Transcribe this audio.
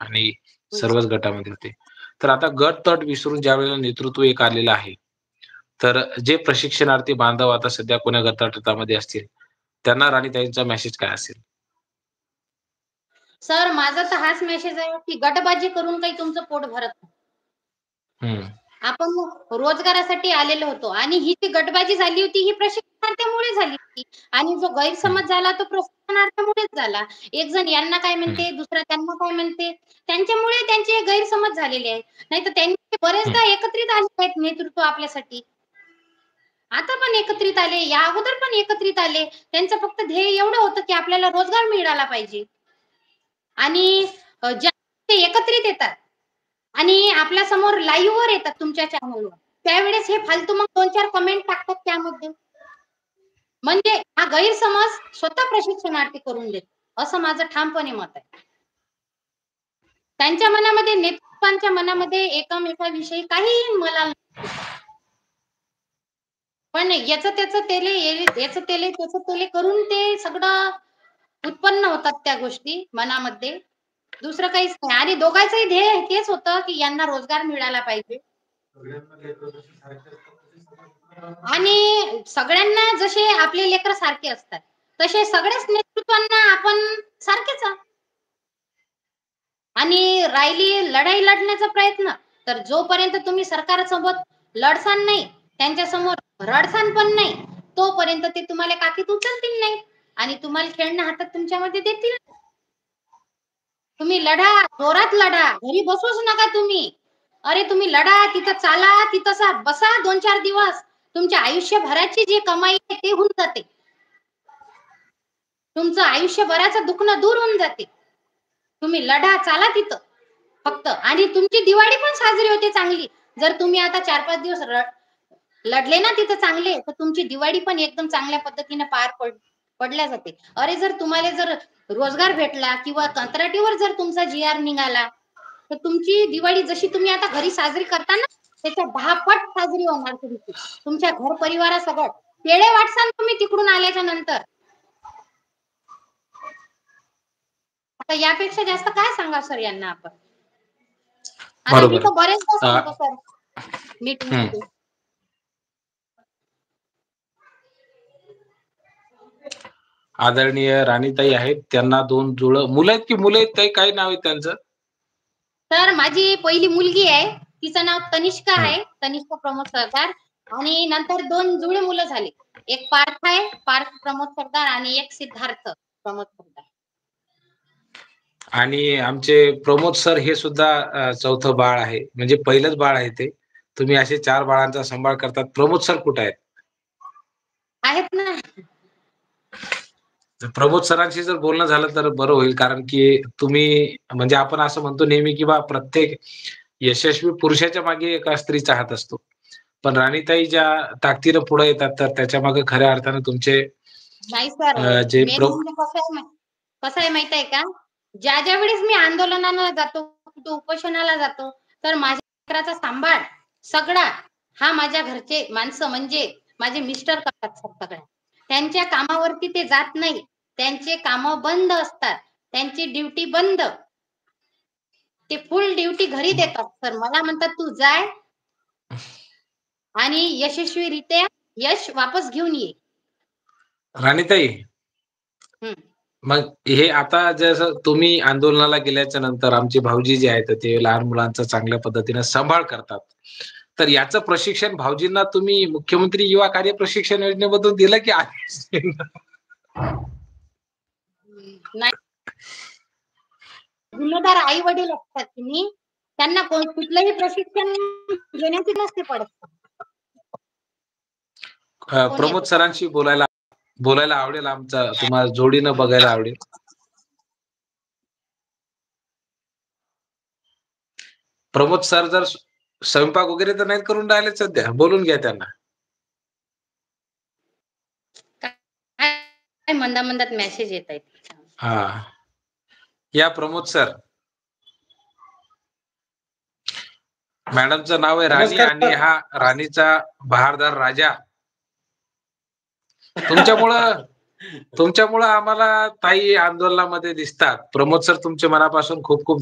आणि सर्वच गटामध्ये होते. तर आता गट तट विसरून ज्यावेळेला नेतृत्व एक आलेलं आहे, तर जे प्रशिक्षणार्थी बांधव आता सध्या कोण्या गटामध्ये असतील, त्यांना राणीताईंचा मेसेज काय असेल? सर माझा तर हाच मेसेज आहे की गटबाजी करून काही तुमचं पोट भरत नाही. हं. आपण रोजगारासाठी आलेलो होतो आणि ही जी गटबाजी झाली होती ही प्रशिक्षणार्थ्यामुळे झाली होती आणि जो हं. गैरसमज झाला तो प्रशिक्षणार्थ्यामुळेच झाला. एक जण यांना काय हं. म्हणते, दुसरा त्यांना काय म्हणते, त्यांच्यामुळे त्यांचे गैरसमज झालेले आहेत. नाहीतर त्यांनी हं. बरेचदा एकत्रित आले आहेत नेतृत्व आपल्यासाठी. आता पण एकत्रित आले, या अगोदर पण एकत्रित आले. त्यांचं फक्त ध्येय एवढं होतं की आपल्याला रोजगार मिळाला पाहिजे. आणि ज्या ते एकत्रित येतात आणि आपल्या समोर लाईव्ह वर येतात तुमच्या चॅनलवर, त्यावेळेस हे फालतू मग 2-4 कमेंट टाकतात त्यामध्ये. म्हणजे हा गैरसमज स्वतः प्रशिक्षणार्थी करून देतो, असं माझं ठामपणे मत आहे. त्यांच्या मनामध्ये, नेतृत्वांच्या मनामध्ये एकमेकांविषयी काहीही मला पण याचं त्याचं तेले, याचं तेले, त्याचं तेले करून ते सगळं उत्पन्न होतात त्या गोष्टी मनामध्ये. दुसरं काहीच नाही आणि दोघांचंही ध्येय तेच होतं की यांना रोजगार मिळाला पाहिजे. आणि सगळ्यांना जसे आपले लेकरं सारखे असतात, तसे सगळ्याच नेतृत्वांना आपण सारखेच आहोत. आणि राहिली लढाई लढण्याचा प्रयत्न, तर जोपर्यंत तुम्ही सरकारसोबत लढसान नाही, त्यांच्यासमोर रडसान पण नाही, तोपर्यंत ते तुम्हाला काठीत उचलतील नाही आणि तुम्हाला खेळणं हातात तुमच्यामध्ये देतील. तुम्ही लढा, जोरात लढा, घरी बसूच नका तुम्ही. अरे तुम्ही लढा, तिथं चाला, तिथं बसा 2-4 दिवस. तुमच्या आयुष्यभराची जी कमाई आहे ते होऊन जाते. तुमचं आयुष्यभराचं दुखणं दूर होऊन जाते. तुम्ही लढा, चाला तिथं फक्त आणि तुमची दिवाळी पण साजरी होते चांगली. जर तुम्ही आता 4-5 दिवस लढले ना तिथं चांगले, तर तुमची दिवाळी पण एकदम चांगल्या पद्धतीने पार पडल्या जाते. अरे जर तुम्हाला जर रोजगार भेटला किंवा कंत्राटीवर जर तुमचा जी.आर. निघाला, तर तुमची दिवाळी जशी तुम्ही आता घरी साजरी करता ना, त्याच्या 10 पट साजरी होणार तुमची. तुमच्या घर परिवारासकट. पेढे वाटसाल तुम्ही तिकडून आल्याच्या नंतर. आता यापेक्षा जास्त काय सांगा सर यांना आपण? आता मी बरोबर. तर बरेचदा अ, सांगतो सर हं. मीटिंगमध्ये. आदरणीय राणीताई आहेत. त्यांना 2 मुलं आहेत की मुलं आहेत ताई? काय नाव आहे त्यांचं? तर माझी पहिली मुलगी आहे. तिचं नाव तनिष्का हं. आहे. तनिष्का प्रमोद सरदार आणि नंतर 2 जुळे मुलं झाले. एक पार्थ आहे, पार्थ प्रमोद सरदार आणि एक सिद्धार्थ प्रमोद सरदार. आणि आमचे प्रमोद सर हे सुद्धा चौथं बाळ आहे. म्हणजे पहिलंच बाळ आहे ते. तुम्ही असे 4 बाळांचा सांभाळ करतात. प्रमोद सर कुठे आहेत? आहेत ना. तर प्रमोद सरांशी जर बोलणं झालं तर बरं होईल. कारण की तुम्ही म्हणजे आपण असं म्हणतो नेहमी की बा प्रत्येक यशस्वी पुरुषाच्या मागे एका स्त्रीचा हात असतो. पण राणीताई ज्या ताकदीनं पुढे येतात, तर त्याच्यामागे खऱ्या अर्थानं तुमचे नाही सर, जे मेन म्हणजे कसं आहे माहिती आहे का? ज्या वेळेस मी आंदोलनाला जातो, कुठे उपोषणाला जातो, तर माझ्या लेकराचा सांभाळ सगळा हा माझ्या घरचे माणसं म्हणजे माझे मिस्टर करतात सर सगळ्या. त्यांच्या कामावरती ते जात नाही. त्यांचे कामं बंद असतात. त्यांची ड्युटी बंद. ते फुल ड्युटी घरी देतात सर. मला म्हणतात, "तू जाय आणि यशस्वीरित्या यश वापस घेऊन ये." राणीताई, हं. मग हे आता जसं तुम्ही आंदोलनाला गेल्याच्या नंतर आमचे भाऊजी जे आहेत, ते लहान मुलांचा चांगल्या पद्धतीने सांभाळ करतात. तर याचं प्रशिक्षण भाऊजींना तुम्ही मुख्यमंत्री युवा कार्य प्रशिक्षण योजनेमधून दिलं की नाही, जिम्मेदार आई-वडील असतात तुम्ही. त्यांना कुठलंही प्रशिक्षण घेण्याची नसते पडत. कोण प्रमोद येतं? सरांशी बोलायला बोलायला आवडेल आमचा तुम्हाला जोडीनं बघायला आवडेल. प्रमोद सर जर स्वयंपाक वगैरे तर नाही करून राहिले सध्या? बोलून घ्या त्यांना. काय मंदा-मंदात मेसेज येतायत. हां. या प्रमोद सर. मॅडमचं नाव आहे राणी नमस्कार आणि सर. हा राणीचा बहारदार राजा. तुमच्यामुळं तुमच्यामुळं आम्हाला ताई आंदोलनामध्ये दिसतात. प्रमोद सर तुमचे मनापासून खूप खूप